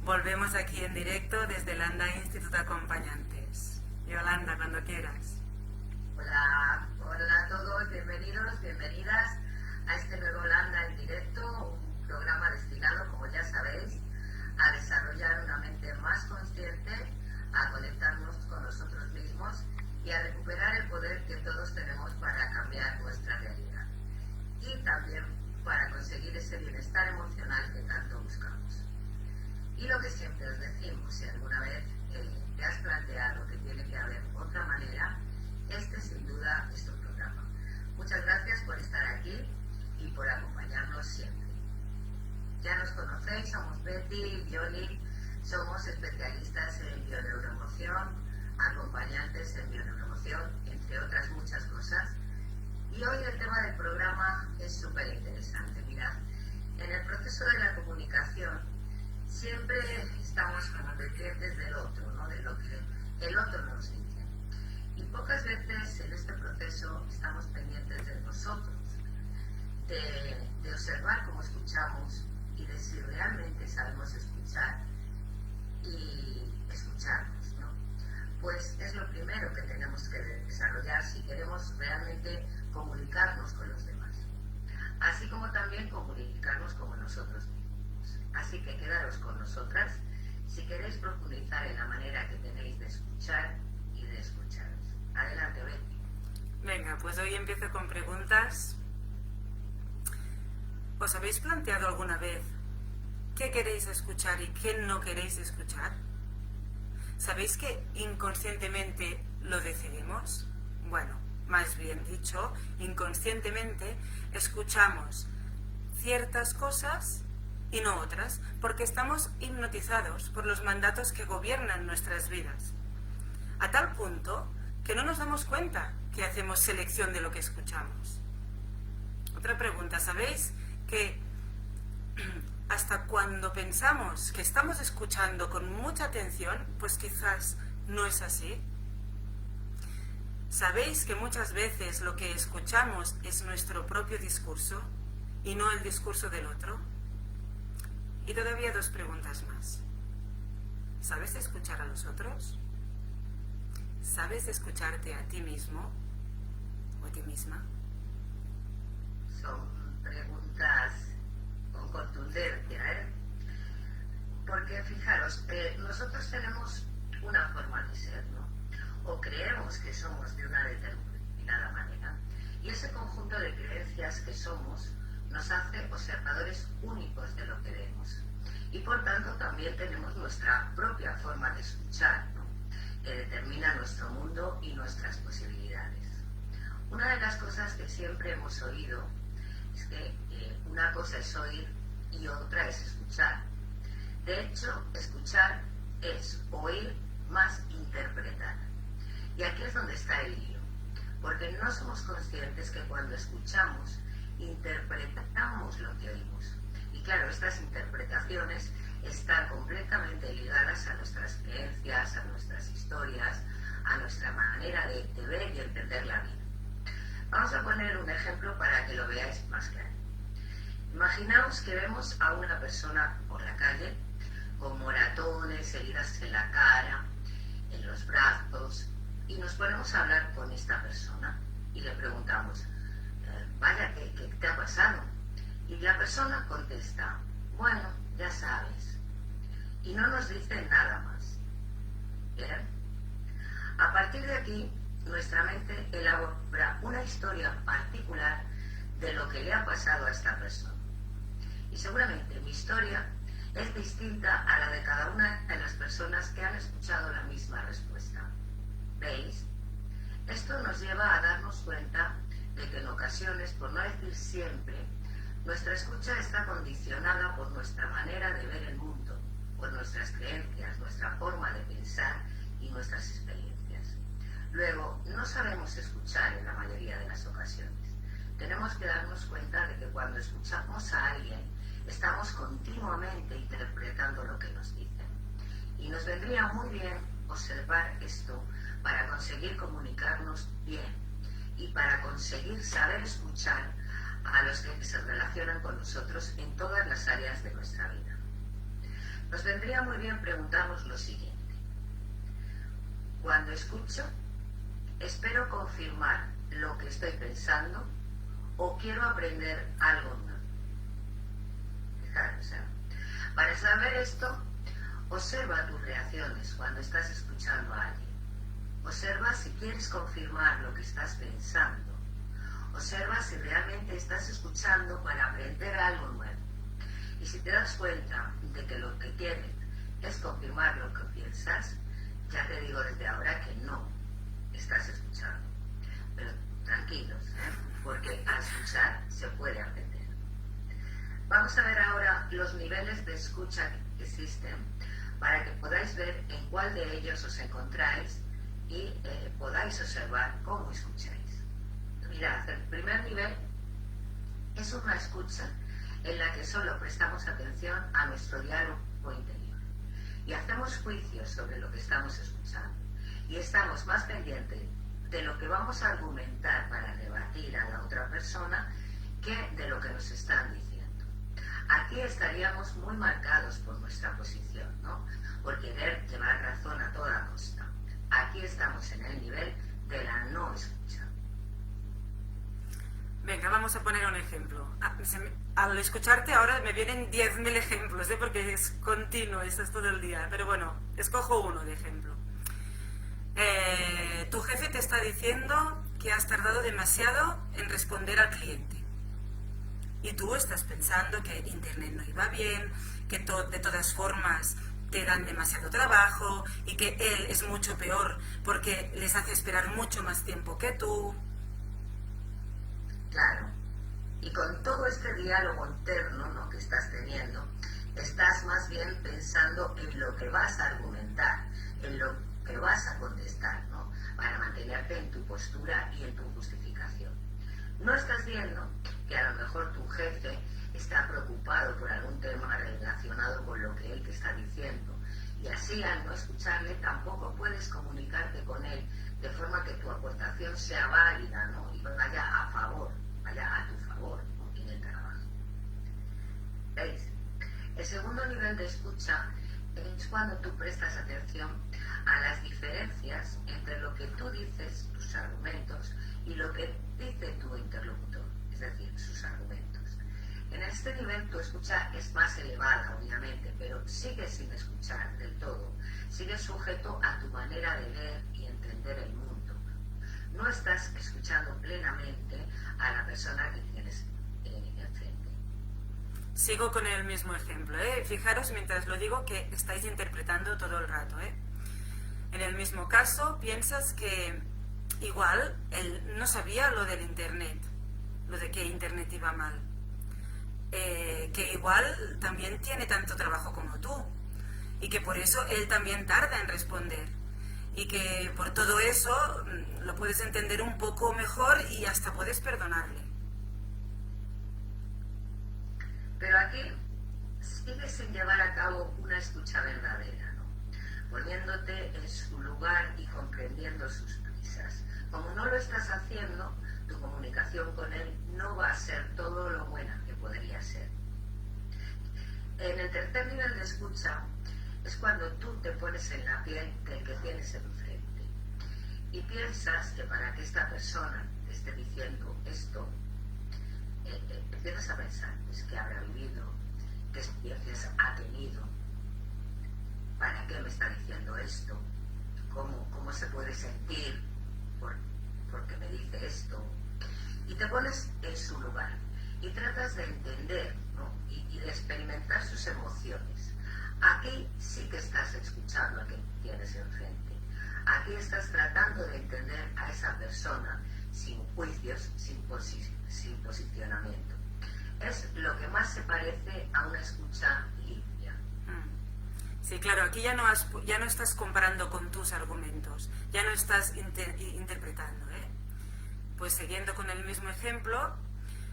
Volvemos aquí en directo desde Landa Instituto Acompañantes. Yolanda, cuando quieras. Hola, hola a todos, bienvenidos, bienvenidas a este nuevo Landa en directo, un programa destinado, como ya sabéis, a desarrollar una mente más consciente, a conectarnos con nosotros mismos y a recuperar el poder que todos tenemos para cambiar nuestra realidad. Y también para conseguir ese bienestar emocional que tanto buscamos. Y lo que siempre os decimos, si alguna vez te has planteado que tiene que haber otra manera, este sin duda es tu programa. Muchas gracias por estar aquí y por acompañarnos siempre. Ya nos conocéis, somos Betty y Johnny, somos especialistas en bioneuroemoción, acompañantes en bioneuroemoción, entre otras muchas cosas. Y hoy el tema del programa es súper interesante. Mirad, en el proceso de la comunicación siempre estamos como pendientes del otro, ¿no? De lo que el otro nos dice. Y pocas veces en este proceso estamos pendientes de nosotros, de observar cómo escuchamos y de si realmente sabemos escuchar y escucharnos, ¿no? Pues es lo primero que tenemos que desarrollar si queremos realmente comunicarnos con los demás, así como también comunicarnos con nosotros mismos. Así que quedaros con nosotras si queréis profundizar en la manera que tenéis de escuchar y de escucharos. Adelante, Betty. Venga, pues hoy empiezo con preguntas. ¿Os habéis planteado alguna vez qué queréis escuchar y qué no queréis escuchar? ¿Sabéis que inconscientemente lo decidimos? Bueno, más bien dicho, inconscientemente escuchamos ciertas cosas y no otras, porque estamos hipnotizados por los mandatos que gobiernan nuestras vidas, a tal punto que no nos damos cuenta que hacemos selección de lo que escuchamos. Otra pregunta, ¿sabéis que hasta cuando pensamos que estamos escuchando con mucha atención, pues quizás no es así? ¿Sabéis que muchas veces lo que escuchamos es nuestro propio discurso y no el discurso del otro? Y todavía dos preguntas más. ¿Sabes escuchar a los otros? ¿Sabes escucharte a ti mismo o a ti misma? Son preguntas con contundencia, ¿eh? Porque fijaros, nosotros tenemos una forma de ser, ¿no? O creemos que somos de una determinada manera. Y ese conjunto de creencias que somos nos hace observadores únicos de lo que vemos. Y por tanto también tenemos nuestra propia forma de escuchar, ¿no? Que determina nuestro mundo y nuestras posibilidades. Una de las cosas que siempre hemos oído es que una cosa es oír y otra es escuchar. De hecho, escuchar es oír más interpretar. Y aquí es donde está el lío, porque no somos conscientes que cuando escuchamos interpretamos lo que oímos. Y claro, estas interpretaciones están completamente ligadas a nuestras creencias, a nuestras historias, a nuestra manera de ver y entender la vida. Vamos a poner un ejemplo para que lo veáis más claro. Imaginaos que vemos a una persona por la calle con moratones, heridas en la cara, en los brazos, y nos ponemos a hablar con esta persona y le preguntamos: vaya, ¿qué te ha pasado? Y la persona contesta: bueno, ya sabes. Y no nos dice nada más. ¿Bien? A partir de aquí, nuestra mente elabora una historia particular de lo que le ha pasado a esta persona. Y seguramente mi historia es distinta a la de cada una de las personas que han escuchado la misma respuesta. ¿Veis? Esto nos lleva a darnos cuenta de que en ocasiones, por no decir siempre, nuestra escucha está condicionada por nuestra manera de ver el mundo, por nuestras creencias, nuestra forma de pensar y nuestras experiencias. Luego, no sabemos escuchar en la mayoría de las ocasiones. Tenemos que darnos cuenta de que cuando escuchamos a alguien, estamos continuamente interpretando lo que nos dicen. Y nos vendría muy bien observar esto para conseguir comunicarnos bien y para conseguir saber escuchar a los que se relacionan con nosotros en todas las áreas de nuestra vida. Nos vendría muy también preguntamos lo siguiente. Cuando escucho, ¿espero confirmar lo que estoy pensando o quiero aprender algo nuevo? Fijaros, para saber esto, observa tus reacciones cuando estás escuchando a alguien. Observa si quieres confirmar lo que estás pensando. Observa si realmente estás escuchando para aprender algo nuevo. Y si te das cuenta de que lo que quieres es confirmar lo que piensas, ya te digo desde ahora que no estás escuchando. Pero tranquilos, porque al escuchar se puede aprender. Vamos a ver ahora los niveles de escucha que existen para que podáis ver en cuál de ellos os encontráis y podáis observar cómo escucháis. Mirad, el primer nivel es una escucha en la que solo prestamos atención a nuestro diálogo interior y hacemos juicios sobre lo que estamos escuchando y estamos más pendientes de lo que vamos a argumentar para rebatir a la otra persona que de lo que nos están diciendo. Aquí estaríamos muy marcados por nuestra posición, ¿no? Por querer llevar razón a toda costa. Aquí estamos en el nivel de la no escucha. Venga, vamos a poner un ejemplo. Al escucharte ahora me vienen 10.000 ejemplos, porque es continuo, esto es todo el día. Pero bueno, escojo uno de ejemplo. Tu jefe te está diciendo que has tardado demasiado en responder al cliente. Y tú estás pensando que Internet no iba bien, que de todas formas te dan demasiado trabajo y que él es mucho peor porque les hace esperar mucho más tiempo que tú. Claro. Y con todo este diálogo interno, ¿no?, que estás teniendo, estás más bien pensando en lo que vas a argumentar, en lo que vas a contestar, ¿no?, para mantenerte en tu postura y en tu justificación. No estás viendo que a lo mejor tu jefe está preocupado por algún tema relacionado con lo que él te está diciendo, y así al no escucharle tampoco puedes comunicarte con él de forma que tu aportación sea válida, ¿no?, y vaya a favor, vaya a tu favor, ¿no?, en el trabajo. ¿Veis? El segundo nivel de escucha es cuando tú prestas atención a las diferencias entre lo que tú dices, tus argumentos, y lo que dice tu interlocutor, es decir, sus argumentos. En este nivel tu escucha es más elevada, obviamente, pero sigues sin escuchar del todo, sigues sujeto a tu manera de leer y entender el mundo. No estás escuchando plenamente a la persona que tienes enfrente. Sigo con el mismo ejemplo, Fijaros mientras lo digo que estáis interpretando todo el rato, En el mismo caso, piensas que igual él no sabía lo del Internet, lo de que Internet iba mal. Que igual también tiene tanto trabajo como tú y que por eso él también tarda en responder y que por todo eso lo puedes entender un poco mejor y hasta puedes perdonarle. Pero aquí sigues sin llevar a cabo una escucha verdadera, ¿no?, poniéndote en su lugar y comprendiendo sus prisas. Como no lo estás haciendo, tu comunicación con él no va a ser todo lo buena que podría ser. En el tercer nivel de escucha es cuando tú te pones en la piel del que tienes enfrente y piensas que para que esta persona te esté diciendo esto, empiezas a pensar pues qué habrá vivido, qué experiencias ha tenido, para qué me está diciendo esto, cómo se puede sentir porque me dice esto, y te pones en su lugar y tratas de entender, ¿no?, y de experimentar sus emociones. Aquí sí que estás escuchando a quien tienes enfrente. Aquí estás tratando de entender a esa persona sin juicios, sin posicionamiento. Es lo que más se parece a una escucha limpia. Sí, claro, aquí ya no estás comparando con tus argumentos, ya no estás interpretando, Pues siguiendo con el mismo ejemplo,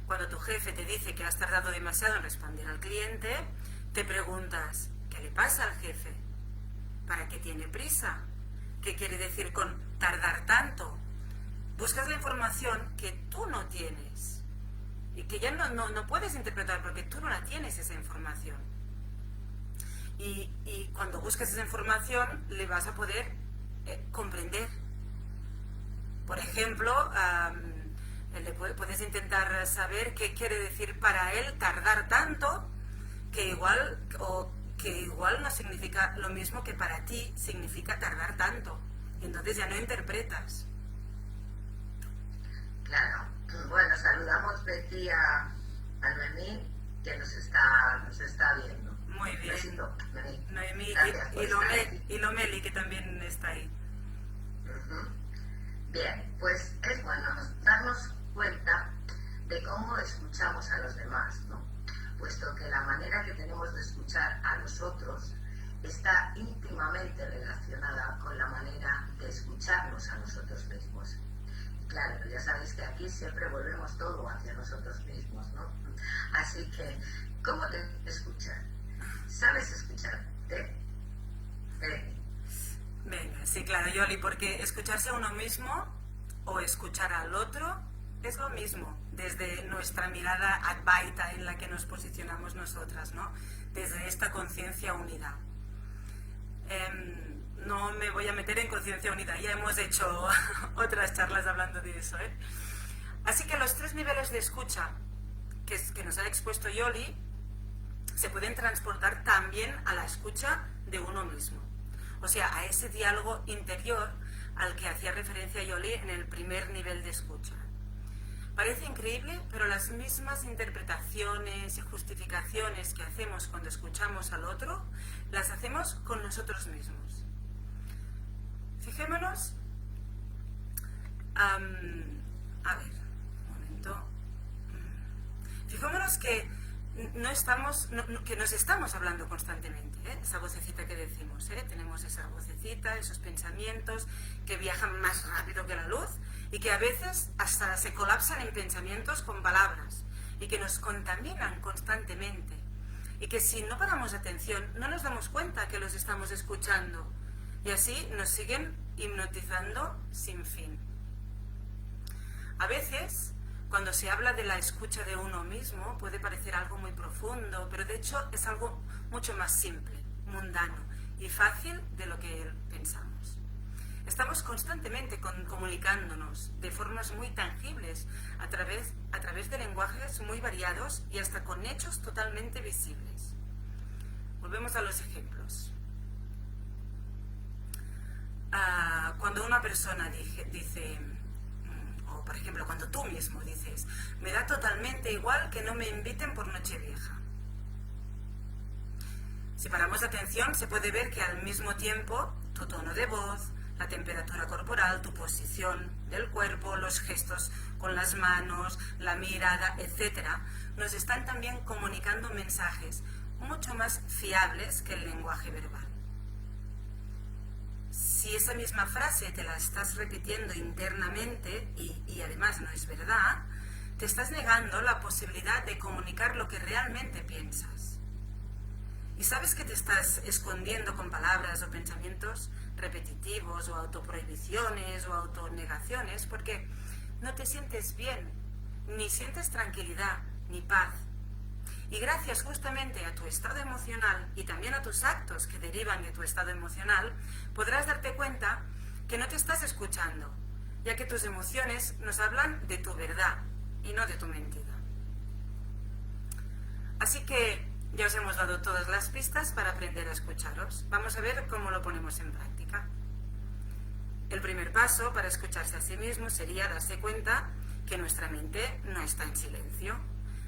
cuando tu jefe te dice que has tardado demasiado en responder al cliente, te preguntas, ¿qué le pasa al jefe? ¿Para qué tiene prisa? ¿Qué quiere decir con tardar tanto? Buscas la información que tú no tienes y que ya no puedes interpretar porque tú no la tienes esa información. y cuando busques esa información le vas a poder comprender. Por ejemplo, puedes intentar saber qué quiere decir para él tardar tanto, que igual no significa lo mismo que para ti significa tardar tanto. Y entonces ya no interpretas. Claro. Bueno, saludamos, Betty, a Noemí, que nos está viendo. Muy bien. Besito, Noemí y Lomeli, que también está ahí. Bien, pues es bueno darnos cuenta de cómo escuchamos a los demás, ¿no? Puesto que la manera que tenemos de escuchar a los otros está íntimamente relacionada con la manera de escucharnos a nosotros mismos. Claro, ya sabéis que aquí siempre volvemos todo hacia nosotros mismos, ¿no? Así que, ¿cómo te escuchar? ¿Sabes escucharte? Venga, sí, claro, Yoli, porque escucharse a uno mismo o escuchar al otro es lo mismo, desde nuestra mirada advaita en la que nos posicionamos nosotras, ¿no? Desde esta conciencia unida. No me voy a meter en conciencia unida, ya hemos hecho otras charlas hablando de eso, ¿eh? Así que los 3 niveles de escucha que nos ha expuesto Yoli se pueden transportar también a la escucha de uno mismo. O sea, a ese diálogo interior al que hacía referencia Yoli en el primer nivel de escucha. Parece increíble, pero las mismas interpretaciones y justificaciones que hacemos cuando escuchamos al otro, las hacemos con nosotros mismos. Fijémonos, a ver, un momento. Fijémonos que nos estamos hablando constantemente, ¿eh? Esa vocecita que decimos, ¿eh? Tenemos esa vocecita, esos pensamientos que viajan más rápido que la luz y que a veces hasta se colapsan en pensamientos con palabras y que nos contaminan constantemente y que si no paramos atención no nos damos cuenta que los estamos escuchando y así nos siguen hipnotizando sin fin. A veces, cuando se habla de la escucha de uno mismo, puede parecer algo muy profundo, pero de hecho es algo mucho más simple, mundano y fácil de lo que pensamos. Estamos constantemente comunicándonos de formas muy tangibles a través de lenguajes muy variados y hasta con hechos totalmente visibles. Volvemos a los ejemplos. Cuando una persona dice, o por ejemplo cuando tú mismo dices, me da totalmente igual que no me inviten por Nochevieja. Si paramos atención se puede ver que al mismo tiempo tu tono de voz, la temperatura corporal, tu posición del cuerpo, los gestos con las manos, la mirada, etc., nos están también comunicando mensajes mucho más fiables que el lenguaje verbal. Si esa misma frase te la estás repitiendo internamente y además no es verdad, te estás negando la posibilidad de comunicar lo que realmente piensas. Y sabes que te estás escondiendo con palabras o pensamientos repetitivos o autoprohibiciones o autonegaciones porque no te sientes bien, ni sientes tranquilidad, ni paz. Y gracias justamente a tu estado emocional y también a tus actos que derivan de tu estado emocional, podrás darte cuenta que no te estás escuchando, ya que tus emociones nos hablan de tu verdad y no de tu mentira. Así que ya os hemos dado todas las pistas para aprender a escucharos. Vamos a ver cómo lo ponemos en práctica. El primer paso para escucharse a sí mismo sería darse cuenta que nuestra mente no está en silencio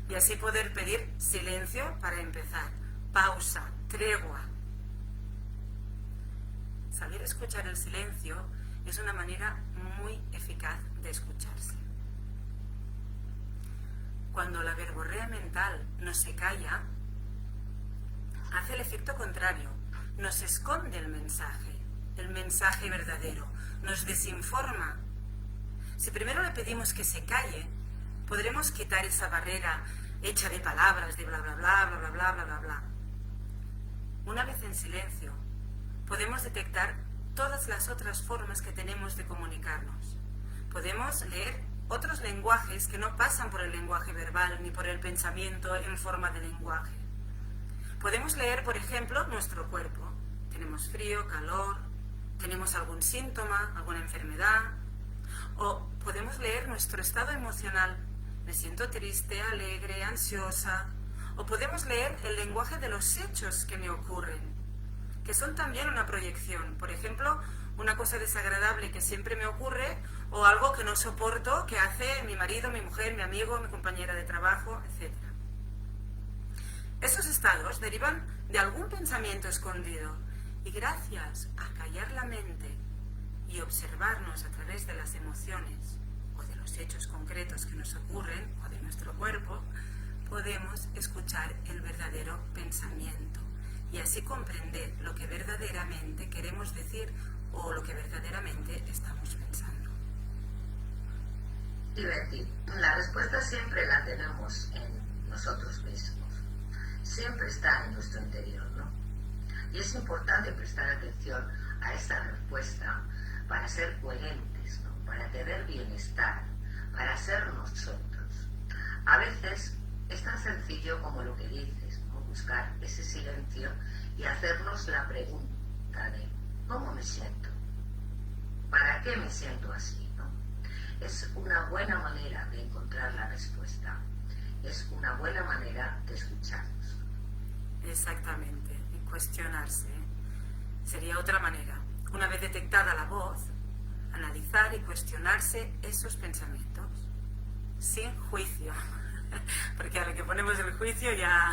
y así poder pedir silencio para empezar. Pausa, tregua. Saber escuchar el silencio es una manera muy eficaz de escucharse. Cuando la verborrea mental no se calla, hace el efecto contrario, nos esconde el mensaje verdadero, nos desinforma. Si primero le pedimos que se calle, podremos quitar esa barrera hecha de palabras, de bla bla bla, bla bla bla, bla bla bla. Una vez en silencio, podemos detectar todas las otras formas que tenemos de comunicarnos. Podemos leer otros lenguajes que no pasan por el lenguaje verbal ni por el pensamiento en forma de lenguaje. Podemos leer, por ejemplo, nuestro cuerpo. Tenemos frío, calor, tenemos algún síntoma, alguna enfermedad. O podemos leer nuestro estado emocional. Me siento triste, alegre, ansiosa. O podemos leer el lenguaje de los hechos que me ocurren, que son también una proyección. Por ejemplo, una cosa desagradable que siempre me ocurre o algo que no soporto que hace mi marido, mi mujer, mi amigo, mi compañera de trabajo, etc. Esos estados derivan de algún pensamiento escondido y gracias a callar la mente y observarnos a través de las emociones o de los hechos concretos que nos ocurren o de nuestro cuerpo, podemos escuchar el verdadero pensamiento y así comprender lo que verdaderamente queremos decir o lo que verdaderamente estamos pensando. Y Betty, la respuesta siempre la tenemos en nosotros mismos. Siempre está en nuestro interior, ¿no? Y es importante prestar atención a esta respuesta para ser coherentes, ¿no? Para tener bienestar, para ser nosotros. A veces es tan sencillo como lo que dices, ¿no? Buscar ese silencio y hacernos la pregunta de ¿cómo me siento? ¿Para qué me siento así? ¿No? Es una buena manera de encontrar la respuesta. Es una buena manera de escucharnos. Exactamente, y cuestionarse. Sería otra manera. Una vez detectada la voz, analizar y cuestionarse esos pensamientos sin juicio. Porque a lo que ponemos el juicio ya...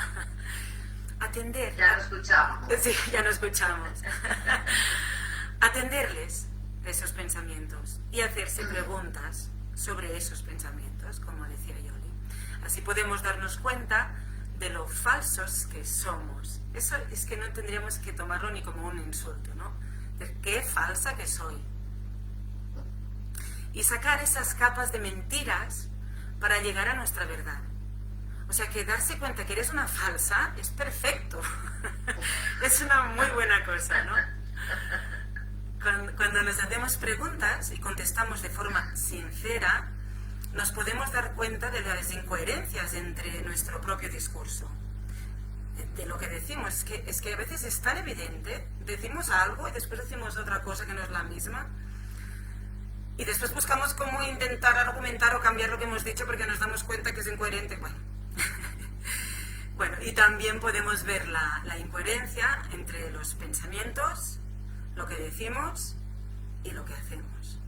Atender. Ya lo escuchamos. Sí, ya lo escuchamos. Atenderles esos pensamientos y hacerse preguntas sobre esos pensamientos, como decía Yoli. Así podemos darnos cuenta de lo falsos que somos. Eso es que no tendríamos que tomarlo ni como un insulto, ¿no? De qué falsa que soy. Y sacar esas capas de mentiras para llegar a nuestra verdad. O sea, que darse cuenta que eres una falsa es perfecto. Es una muy buena cosa, ¿no? Cuando nos hacemos preguntas y contestamos de forma sincera, nos podemos dar cuenta de las incoherencias entre nuestro propio discurso. De lo que decimos, es que a veces es tan evidente, decimos algo y después decimos otra cosa que no es la misma. Y después buscamos cómo intentar argumentar o cambiar lo que hemos dicho porque nos damos cuenta que es incoherente. Bueno, y también podemos ver la incoherencia entre los pensamientos, lo que decimos y lo que hacemos.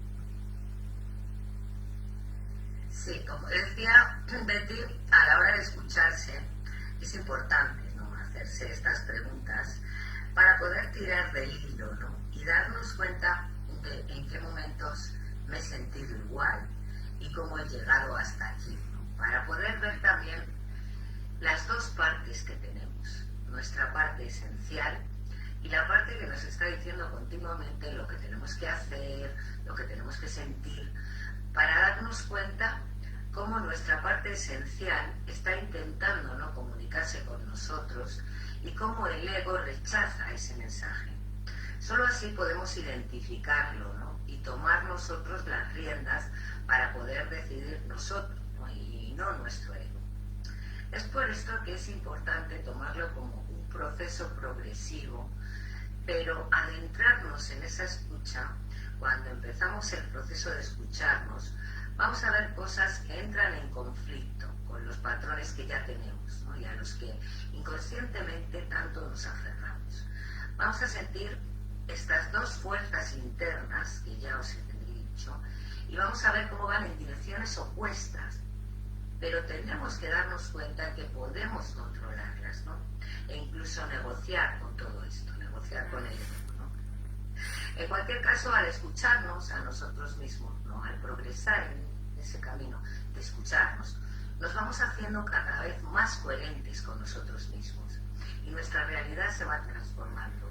Sí, como decía Betty, a la hora de escucharse es importante, ¿no?, hacerse estas preguntas para poder tirar del hilo, ¿no?, y darnos cuenta de en qué momentos me he sentido igual y cómo he llegado hasta aquí, ¿no?, para poder ver también las dos partes que tenemos, nuestra parte esencial y la parte que nos está diciendo continuamente lo que tenemos que hacer, lo que tenemos que sentir, para darnos cuenta cómo nuestra parte esencial está intentando, ¿no?, comunicarse con nosotros y cómo el ego rechaza ese mensaje. Solo así podemos identificarlo, ¿no?, y tomar nosotros las riendas para poder decidir nosotros, ¿no?, y no nuestro ego. Es por esto que es importante tomarlo como un proceso progresivo, pero adentrarnos en esa escucha. Cuando empezamos el proceso de escucharnos, vamos a ver cosas que entran en conflicto con los patrones que ya tenemos, ¿no?, y a los que inconscientemente tanto nos aferramos. Vamos a sentir estas dos fuerzas internas que ya os he dicho y vamos a ver cómo van en direcciones opuestas, pero tenemos que darnos cuenta que podemos controlarlas, ¿no?, e incluso negociar con todo esto, negociar con ello, ¿no? En cualquier caso, al escucharnos a nosotros mismos, ¿no?, al progresar en ese camino de escucharnos, nos vamos haciendo cada vez más coherentes con nosotros mismos y nuestra realidad se va transformando,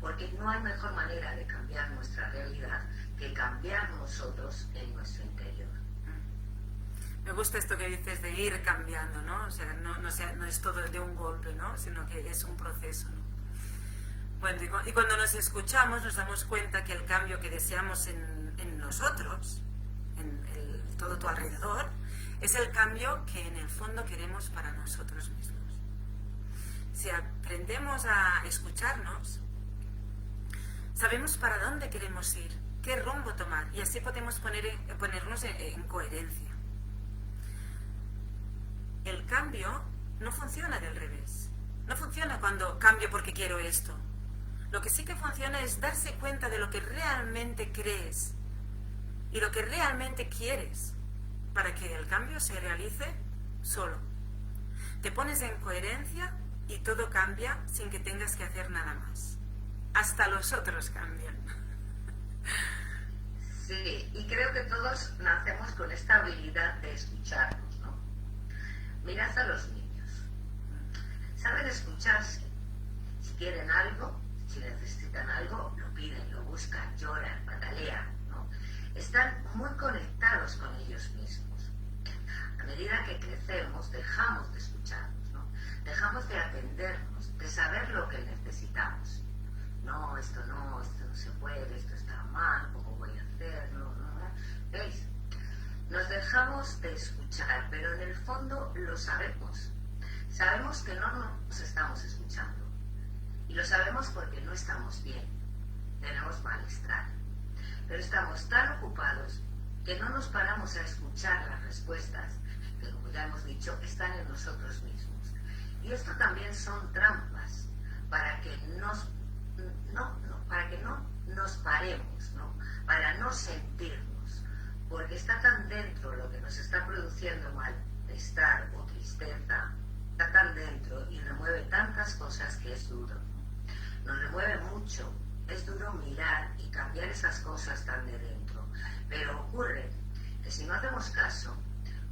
porque no hay mejor manera de cambiar nuestra realidad que cambiar nosotros en nuestro interior. Me gusta esto que dices de ir cambiando, ¿no? O sea, no es todo de un golpe, ¿no?, sino que es un proceso, ¿no? Bueno, y cuando nos escuchamos nos damos cuenta que el cambio que deseamos en nosotros, en todo tu alrededor, es el cambio que en el fondo queremos para nosotros mismos. si aprendemos a escucharnos, sabemos para dónde queremos ir, qué rumbo tomar, y así podemos ponernos en coherencia. El cambio no funciona del revés. No funciona cuando cambio porque quiero esto. Lo que sí que funciona es darse cuenta de lo que realmente crees y lo que realmente quieres para que el cambio se realice solo. Te pones en coherencia y todo cambia sin que tengas que hacer nada más. Hasta los otros cambian. Sí, y creo que todos nacemos con esta habilidad de escucharnos, ¿no? Mirad a los niños. Saben escucharse. Si quieren algo, si necesitan algo, lo piden, lo buscan, lloran, patalean, ¿no? Están muy conectados con ellos mismos. A medida que crecemos, dejamos de escucharnos, ¿no? Dejamos de atendernos, de saber lo que necesitamos. No, esto no se puede, esto está mal, ¿cómo voy a hacerlo? ¿No? ¿Veis? Nos dejamos de escuchar, pero en el fondo lo sabemos. Sabemos que no nos estamos escuchando. Y lo sabemos porque no estamos bien. Tenemos malestar. Pero estamos tan ocupados que no nos paramos a escuchar las respuestas que, como ya hemos dicho, están en nosotros mismos. Y esto también son trampas para que no nos paremos, ¿no? Para no sentirnos, porque está tan dentro lo que nos está produciendo malestar o tristeza, está tan dentro y remueve tantas cosas que es duro. Nos remueve mucho, es duro mirar y cambiar esas cosas tan de dentro, pero ocurre que si no hacemos caso,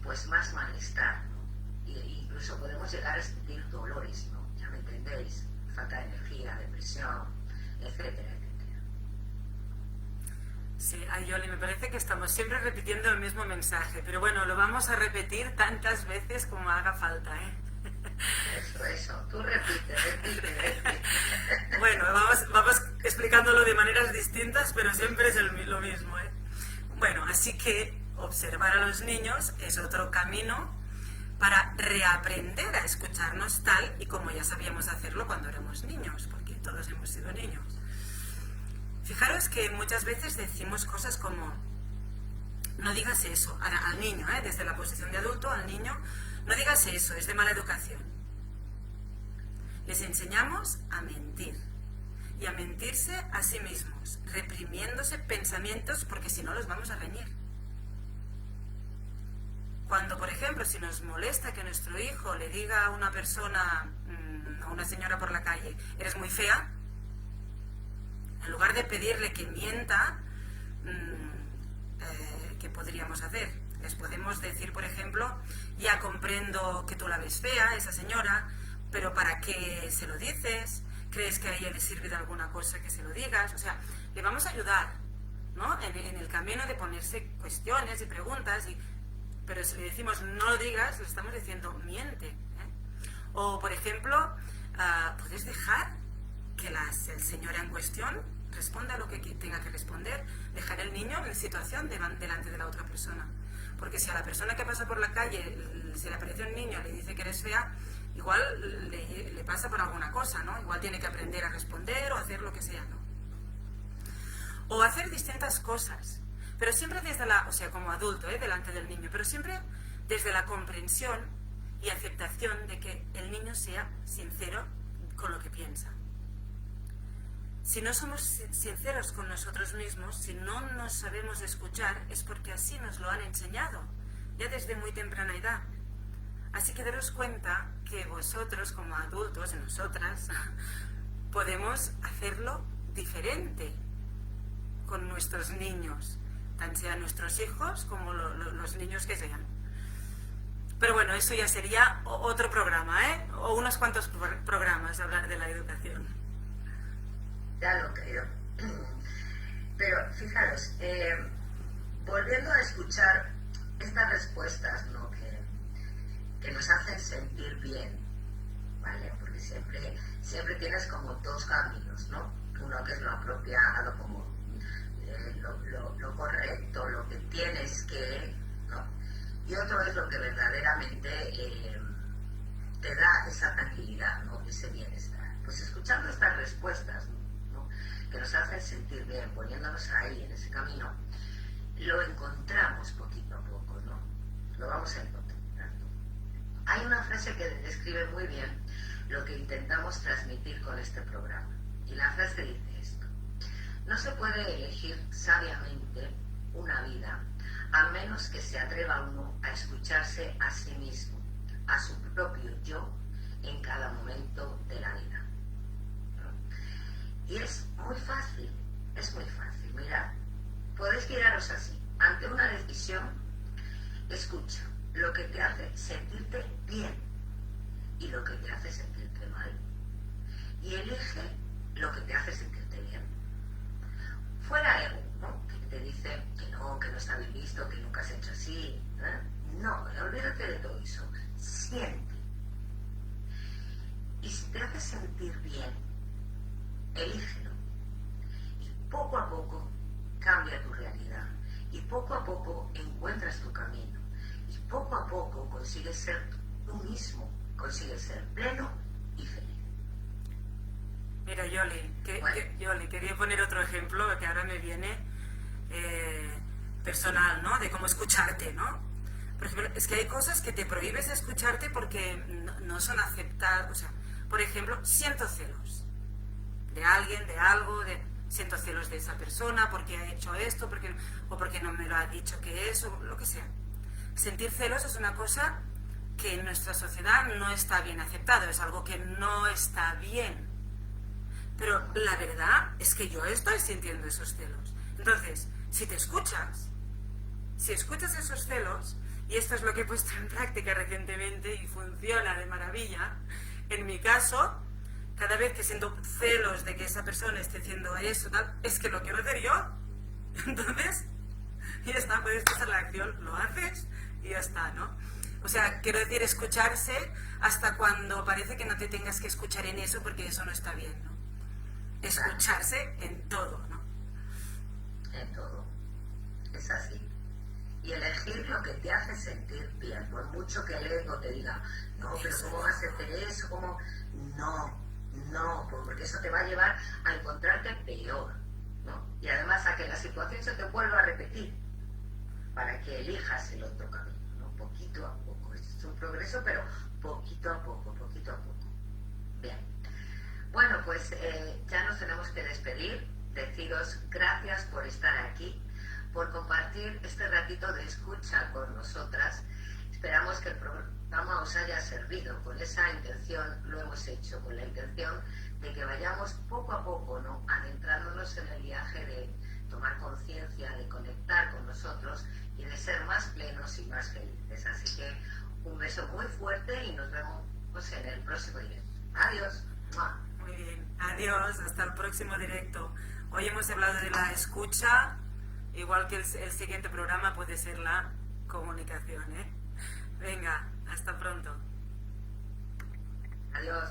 pues más malestar, ¿no? Incluso podemos llegar a sentir dolores, ¿no? Ya me entendéis, falta de energía, depresión, etcétera, etcétera. Sí, Yoli, me parece que estamos siempre repitiendo el mismo mensaje, pero bueno, lo vamos a repetir tantas veces como haga falta, ¿eh? Eso, tú repite. Bueno, vamos explicándolo de maneras distintas, pero siempre es lo mismo, ¿eh? Bueno, así que observar a los niños es otro camino para reaprender a escucharnos tal y como ya sabíamos hacerlo cuando éramos niños, porque todos hemos sido niños. Fijaros que muchas veces decimos cosas como, no digas eso, al niño, desde la posición de adulto al niño, no digas eso, es de mala educación. Les enseñamos a mentir y a mentirse a sí mismos, reprimiéndose pensamientos porque si no los vamos a reñir. Cuando, por ejemplo, si nos molesta que nuestro hijo le diga a una persona, a una señora por la calle, eres muy fea, en lugar de pedirle que mienta, ¿qué podríamos hacer? Les podemos decir, por ejemplo, ya comprendo que tú la ves fea, esa señora, pero ¿para qué se lo dices? ¿Crees que a ella le sirve de alguna cosa que se lo digas? O sea, le vamos a ayudar, ¿no? En el camino de ponerse cuestiones y preguntas, pero si le decimos no lo digas, le estamos diciendo miente, ¿eh? O, por ejemplo, ¿puedes dejar que la señora en cuestión responda lo que tenga que responder? Dejar el niño en situación delante de la otra persona. Porque si a la persona que pasa por la calle se le aparece un niño y le dice que eres fea, igual le pasa por alguna cosa, ¿no? Igual tiene que aprender a responder o hacer lo que sea, ¿no? O hacer distintas cosas, pero siempre como adulto, delante del niño, pero siempre desde la comprensión y aceptación de que el niño sea sincero con lo que piensa. Si no somos sinceros con nosotros mismos, si no nos sabemos escuchar, es porque así nos lo han enseñado, ya desde muy temprana edad. Así que daros cuenta que vosotros, como adultos, nosotras, podemos hacerlo diferente con nuestros niños, tan sean nuestros hijos como los niños que sean. Pero bueno, eso ya sería otro programa, o unos cuantos programas, hablar de la educación. Ya lo creo. Pero fijaros, volviendo a escuchar estas respuestas, ¿no? que nos hacen sentir bien, ¿vale? Porque siempre tienes como dos caminos, ¿no? Uno que es lo apropiado, como lo correcto, lo que tienes que, ¿no? Y otro es lo que verdaderamente te da esa tranquilidad, ¿no? ese bienestar? Pues escuchando estas respuestas, ¿no? Que nos hacen sentir bien, poniéndonos ahí en ese camino, lo encontramos poquito a poco, ¿no? Lo vamos a encontrar. Hay una frase que describe muy bien lo que intentamos transmitir con este programa. Y la frase dice esto: no se puede elegir sabiamente una vida a menos que se atreva uno a escucharse a sí mismo, a su propio yo, en cada momento de la vida. Y es muy fácil, mirad, podéis miraros así, ante una decisión, escucha lo que te hace sentirte bien y lo que te hace sentirte mal, y elige lo que te hace sentirte bien. Fuera ego, ¿no? Que te dice que no está bien visto, que nunca has hecho así, ¿eh? No, olvídate de todo eso, siente. Y si te hace sentir bien, elígelo. Y poco a poco cambia tu realidad. Y poco a poco encuentras tu camino. Y poco a poco consigues ser tú mismo, consigues ser pleno y feliz. Mira, Yoli, quería poner otro ejemplo que ahora me viene personal, ¿no? De cómo escucharte, ¿no? Por ejemplo, es que hay cosas que te prohíbes de escucharte porque no son aceptadas. O sea, por ejemplo, siento celos de alguien, de algo, siento celos de esa persona porque ha hecho esto, o porque no me lo ha dicho que es, o lo que sea. Sentir celos es una cosa que en nuestra sociedad no está bien aceptado, es algo que no está bien. Pero la verdad es que yo estoy sintiendo esos celos. Entonces, si escuchas esos celos, y esto es lo que he puesto en práctica recientemente y funciona de maravilla, en mi caso, cada vez que siento celos de que esa persona esté haciendo eso, tal, es que lo quiero hacer yo. Entonces, ya está, puedes pasar la acción, lo haces y ya está, ¿no? O sea, quiero decir, escucharse hasta cuando parece que no te tengas que escuchar en eso porque eso no está bien, ¿no? Escucharse en todo, ¿no? En todo. Es así. Y elegir lo que te hace sentir bien, por mucho que el ego te diga, no, pero ¿cómo vas a hacer eso? ¿Cómo? No, porque eso te va a llevar a encontrarte peor, ¿no? Y además a que la situación se te vuelva a repetir, para que elijas el otro camino, ¿no? Poquito a poco. Es un progreso, pero poquito a poco. Bien. Bueno, pues ya nos tenemos que despedir. Deciros gracias por estar aquí, por compartir este ratito de escucha con nosotras. Esperamos que el programa os haya servido. Con esa intención lo hemos hecho, con la intención de que vayamos poco a poco, ¿no?, adentrándonos en el viaje de tomar conciencia, de conectar con nosotros y de ser más plenos y más felices. Así que un beso muy fuerte y nos vemos en el próximo directo. Adiós. ¡Mua! Muy bien, adiós, hasta el próximo directo. Hoy hemos hablado de la escucha, igual que el siguiente programa puede ser la comunicación, ¿eh? Venga, hasta pronto. Adiós.